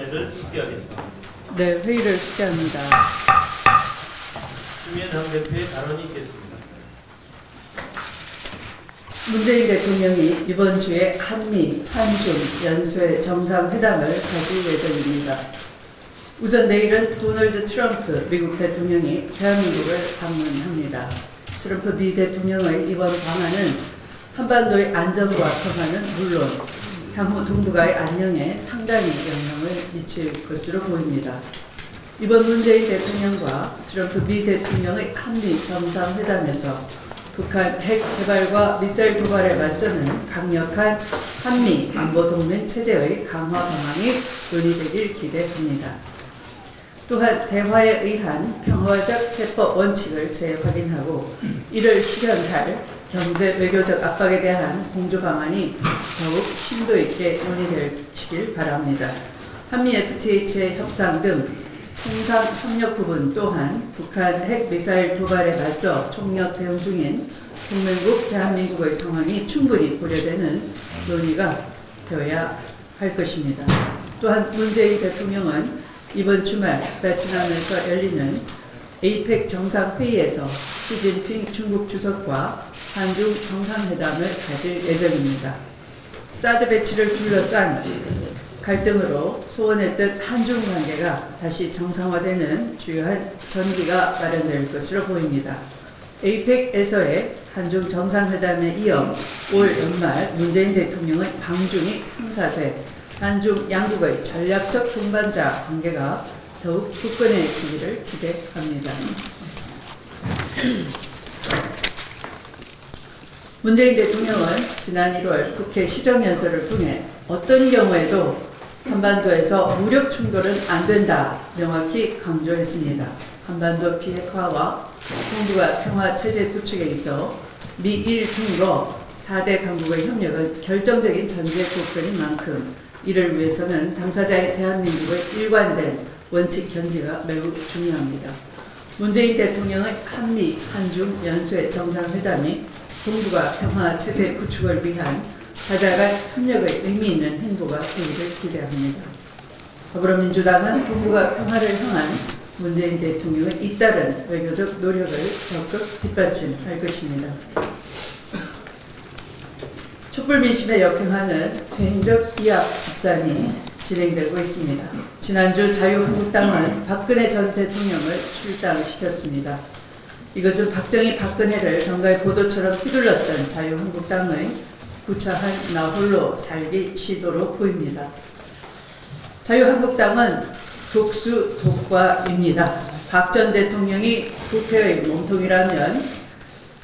위원회를 국회하겠습니다. 네, 회의를 국회합니다. 추미애 당대표의 발언이 있겠습니다. 문재인 대통령이 이번 주에 한미, 한중 연쇄 정상회담을 가질 예정입니다. 우선 내일은 도널드 트럼프 미국 대통령이 대한민국을 방문합니다. 트럼프 미 대통령의 이번 방한은 한반도의 안정과 평화는 물론 향후 동북아의 안녕에 상당히 영향을 미칠 것으로 보입니다. 이번 문재인 대통령과 트럼프 미 대통령의 한미 정상회담에서 북한 핵 개발과 미사일 도발에 맞서는 강력한 한미 안보동맹 체제의 강화 방안이 논의되길 기대합니다. 또한 대화에 의한 평화적 해법 원칙을 재확인하고 이를 실현할 경제 외교적 압박에 대한 공조 방안이 더욱 심도 있게 논의되시길 바랍니다. 한미 FTA의 협상 등 통상 협력 부분 또한 북한 핵 미사일 도발에 맞서 총력 대응 중인 동맹국 대한민국의 상황이 충분히 고려되는 논의가 되어야 할 것입니다. 또한 문재인 대통령은 이번 주말 베트남에서 열리는 에이펙 정상회의에서 시진핑 중국 주석과 한중 정상회담을 가질 예정입니다. 사드 배치를 둘러싼 갈등으로 소원했던 한중 관계가 다시 정상화되는 주요한 전기가 마련될 것으로 보입니다. 에이펙에서의 한중 정상회담에 이어 올 연말 문재인 대통령의 방중이 성사돼 한중 양국의 전략적 동반자 관계가 더욱 굳건해지기를 기대합니다. 문재인 대통령은 지난 1월 국회 시정연설을 통해 어떤 경우에도 한반도에서 무력 충돌은 안 된다 명확히 강조했습니다. 한반도 비핵화와 동북아 평화 체제 구축에 있어 미일 등으로 4대 강국의 협력은 결정적인 전제 조건인 만큼 이를 위해서는 당사자의 대한민국의 일관된 원칙 견지가 매우 중요합니다. 문재인 대통령의 한미, 한중 연쇄 정상회담이 동북아 평화 체제 구축을 위한 다자간 협력의 의미 있는 행보가 되기를 기대합니다. 더불어민주당은 동북아 평화를 향한 문재인 대통령의 잇따른 외교적 노력을 적극 뒷받침할 것입니다. 촛불 민심에 역행하는 퇴행적 이합 집산이 진행되고 있습니다. 지난주 자유한국당은 박근혜 전 대통령을 출당시켰습니다. 이것은 박정희 박근혜를 정가의 보도처럼 휘둘렀던 자유한국당의 구차한 나홀로 살기 시도로 보입니다. 자유한국당은 독수 독과입니다. 박 전 대통령이 부패의 몸통이라면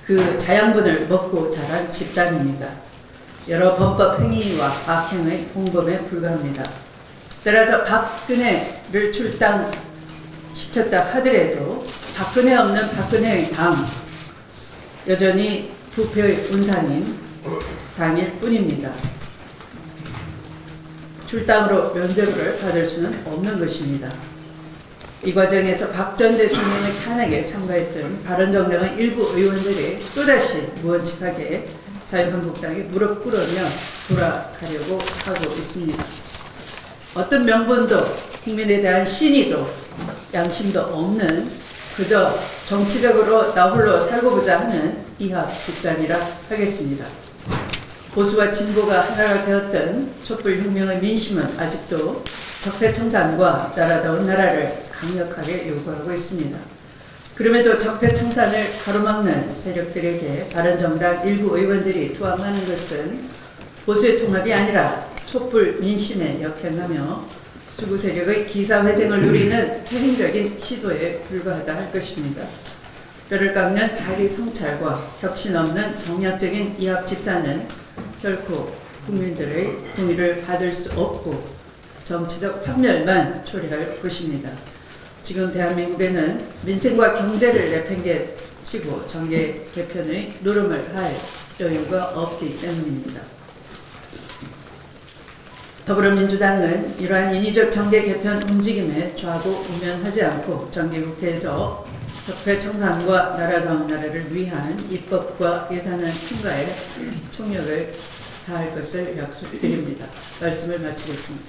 그 자양분을 먹고 자란 집단입니다. 여러 범법 행위와 악행의 공범에 불과합니다. 따라서 박근혜를 출당시켰다 하더라도 박근혜 없는 박근혜의 당, 여전히 부패의 운산인 당일 뿐입니다. 출당으로 면죄부를 받을 수는 없는 것입니다. 이 과정에서 박 전 대통령의 탄핵에 참가했던 바른정당의 일부 의원들이 또다시 무원칙하게 자유한국당에 무릎 꿇으며 돌아가려고 하고 있습니다. 어떤 명분도 국민에 대한 신의도 양심도 없는 그저 정치적으로 나 홀로 살고 보자 하는 이합 집산이라 하겠습니다. 보수와 진보가 하나가 되었던 촛불혁명의 민심은 아직도 적폐청산과 나라다운 나라를 강력하게 요구하고 있습니다. 그럼에도 적폐청산을 가로막는 세력들에게 바른정당 일부 의원들이 투항하는 것은 보수의 통합이 아니라 촛불 민심에 역행하며 수구 세력의 기사회생을 누리는 퇴행적인 시도에 불과하다 할 것입니다. 뼈를 깎는 자기 성찰과 혁신 없는 정략적인 이합 집산은 결코 국민들의 동의를 받을 수 없고 정치적 판멸만 초래할 것입니다. 지금 대한민국에는 민생과 경제를 내팽개치고 정계 개편의 노름을 할 여유가 없기 때문입니다. 더불어민주당은 이러한 인위적 정계 개편 움직임에 좌고우면하지 않고 정기국회에서 적폐청산과 나라다운 나라를 위한 입법과 예산안 통과에 총력을 다할 것을 약속드립니다. 말씀을 마치겠습니다.